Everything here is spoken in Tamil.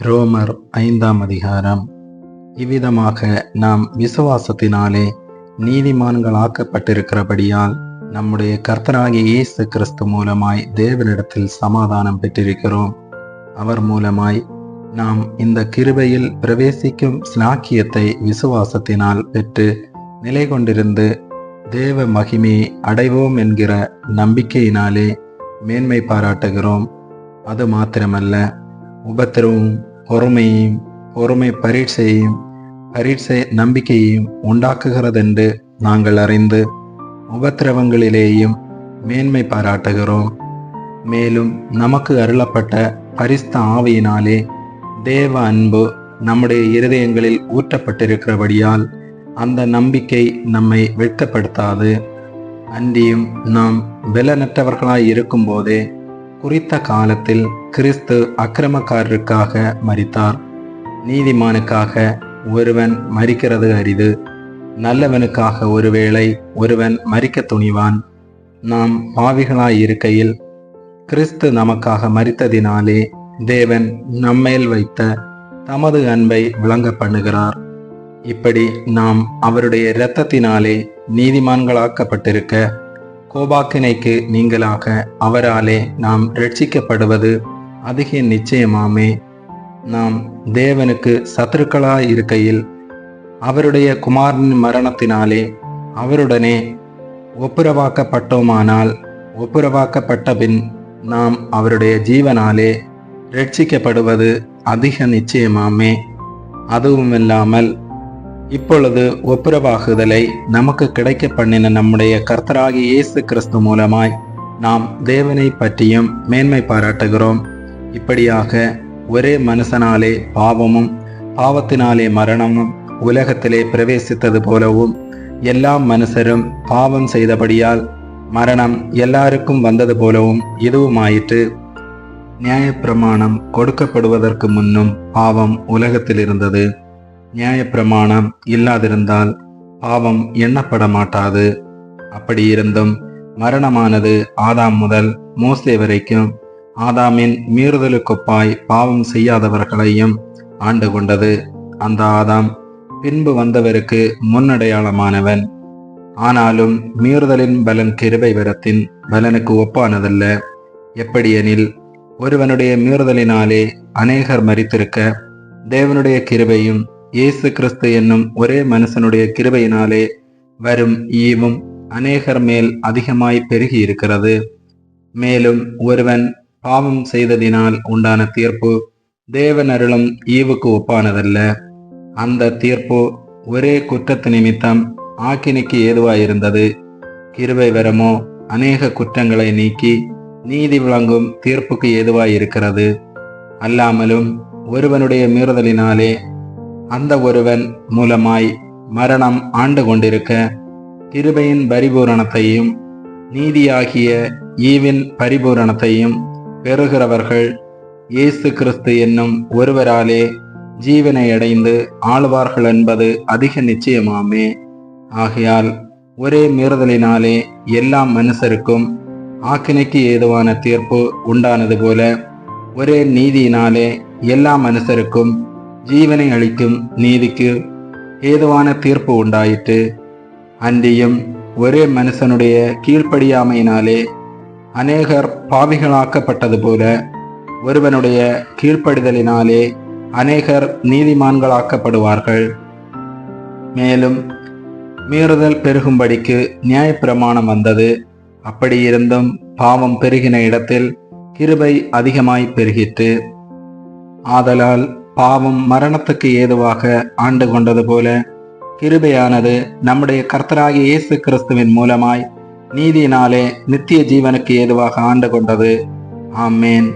ரோமர் 5ஆம் அதிகாரம். இவ்விதமாக நாம் விசுவாசத்தினாலே நீதிமான்களாக்கப்பட்டிருக்கிறபடியால் நம்முடைய கர்த்தராகிய இயேசு கிறிஸ்து மூலமாய் தேவனிடத்தில் சமாதானம் பெற்றிருக்கிறோம். அவர் மூலமாய் நாம் இந்த கிருபையில் பிரவேசிக்கும் ஸ்லாக்கியத்தை விசுவாசத்தினால் பெற்று நிலை கொண்டிருந்து தேவ மகிமையை அடைவோம் என்கிற நம்பிக்கையினாலே மேன்மை பாராட்டுகிறோம். அது மாத்திரமல்ல, உபத்திரவும் பொறுமை பரீட்சை நம்பிக்கையையும் உண்டாக்குகிறதென்று நாங்கள் அறிந்து உபத்திரவங்களிலேயும் மேன்மை பாராட்டுகிறோம். மேலும் நமக்கு அருளப்பட்ட பரிசுத்த ஆவியினாலே தேவ அன்பு நம்முடைய இருதயங்களில் ஊற்றப்பட்டிருக்கிறபடியால் அந்த நம்பிக்கை நம்மை வெட்கப்படுத்தாது. அன்றியும் நாம் பலனற்றவர்களாய் இருக்கும் போதே குறித்த காலத்தில் கிறிஸ்து அக்கிரமக்காரருக்காக மரித்தார். நீதிமானுக்காக ஒருவன் மரிக்கிறது அரிது, நல்லவனுக்காக ஒருவேளை ஒருவன் மரிக்க துணிவான். நாம் பாவிகளாய் இருக்கையில் கிறிஸ்து நமக்காக மரித்ததினாலே தேவன் நம்மேல் வைத்த தமது அன்பை விளங்க பண்ணுகிறார். இப்படி நாம் அவருடைய இரத்தத்தினாலே நீதிமான்களாக்கப்பட்டிருக்க கோபாக்கினைக்கு நீங்களாக அவராலே நாம் ரட்சிக்கப்படுவது அதிக நிச்சயமாமே. நாம் தேவனுக்கு சத்துருக்களாய் இருக்கையில் அவருடைய குமாரனின் மரணத்தினாலே அவருடனே ஒப்புரவாக்கப்பட்டோமானால் ஒப்புரவாக்கப்பட்ட பின் நாம் அவருடைய ஜீவனாலே ரட்சிக்கப்படுவது அதிக நிச்சயமாமே. அதுவுமில்லாமல் இப்பொழுது ஒப்புரவாகுதலை நமக்கு கிடைக்க பண்ணின நம்முடைய கர்த்தராகிய இயேசு கிறிஸ்து மூலமாய் நாம் தேவனை பற்றியும் மேன்மை பாராட்டுகிறோம். இப்படியாக ஒரே மனுஷனாலே பாவமும் பாவத்தினாலே மரணமும் உலகத்திலே பிரவேசித்தது போலவும் எல்லா மனுஷரும் பாவம் செய்தபடியால் மரணம் எல்லாருக்கும் வந்தது போலவும் இதுவுமாயிற்று. நியாயப்பிரமாணம் கொடுக்கப்படுவதற்கு முன்னும் பாவம் உலகத்தில் இருந்தது. நியாயப்பிரமாணம் இல்லாதிருந்தால் பாவம் எண்ணப்பட மாட்டாது. அப்படியிருந்தும் மரணமானது ஆதாம் முதல் மோசே வரைக்கும் ஆதாமின் மீறுதலுக்கொப்பாய் பாவம் செய்யாதவர்களையும் ஆண்டு கொண்டது. அந்த ஆதாம் பின்பு வந்தவருக்கு முன்னடையாளமானவன். ஆனாலும் மீறுதலின் பலன் கிருபை வரத்தின் பலனுக்கு ஒப்பானதல்ல. எப்படியெனில் ஒருவனுடைய மீறுதலினாலே அநேகர் மரித்திருக்க தேவனுடைய கிருபையும் இயேசு கிறிஸ்து என்னும் ஒரே மனுஷனுடைய கிருபையினாலே வரும் ஈவும் அநேகர் மேல் அதிகமாய் பெருகி இருக்கிறது. மேலும் ஒருவன் பாவம் செய்ததினால் உண்டான தீர்ப்பு தேவன் அருளும் ஈவுக்கு ஒப்பானதல்ல. அந்த தீர்ப்பு ஒரே குற்றத்து நிமித்தம் ஆக்கினைக்கு ஏதுவாயிருந்தது. கிருபை வரமோ அநேக குற்றங்களை நீக்கி நீதி விளங்கும் தீர்ப்புக்கு ஏதுவாயிருக்கிறது. அல்லாமலும் ஒருவனுடைய மீறுதலினாலே அந்த ஒருவன் மூலமாய் மரணம் ஆண்டு கொண்டிருக்க கிருபையின் பரிபூரணத்தையும் நீதியாகிய ஈவின் பரிபூரணத்தையும் பெறுகிறவர்கள் இயேசு கிறிஸ்து என்னும் ஒருவராலே ஜீவனை அடைந்து ஆளுவார்கள் என்பது அதிக நிச்சயமாமே. ஆகையால் ஒரே மீறுதலினாலே எல்லா மனுஷருக்கும் ஆக்கினைக்கு ஏதுவான தீர்ப்பு உண்டானது போல ஒரே நீதியினாலே எல்லா மனுஷருக்கும் ஜீவனை அளிக்கும் நீதிக்கு ஏதுவான தீர்ப்பு உண்டாயிற்று. அன்றியும் ஒரே மனுஷனுடைய கீழ்ப்படியாமையினாலே அநேகர் பாவிகளாக்கப்பட்டது போல ஒருவனுடைய கீழ்ப்படிதலினாலே அநேகர் நீதிமான்களாக்கப்படுவார்கள். மேலும் மீறுதல் பெருகும்படிக்கு நியாயப்பிரமாணம் வந்தது. அப்படியிருந்தும் பாவம் பெருகின இடத்தில் கிருபை அதிகமாய் பெருகிற்று. ஆதலால் பாவம் மரணத்துக்கு ஏதுவாக ஆண்டு கொண்டது போல கிருபையானது நம்முடைய கர்த்தராகிய இயேசு கிறிஸ்துவின் மூலமாய் நீதியினாலே நித்திய ஜீவனுக்கு ஏதுவாக ஆண்டு கொண்டது. ஆமேன்.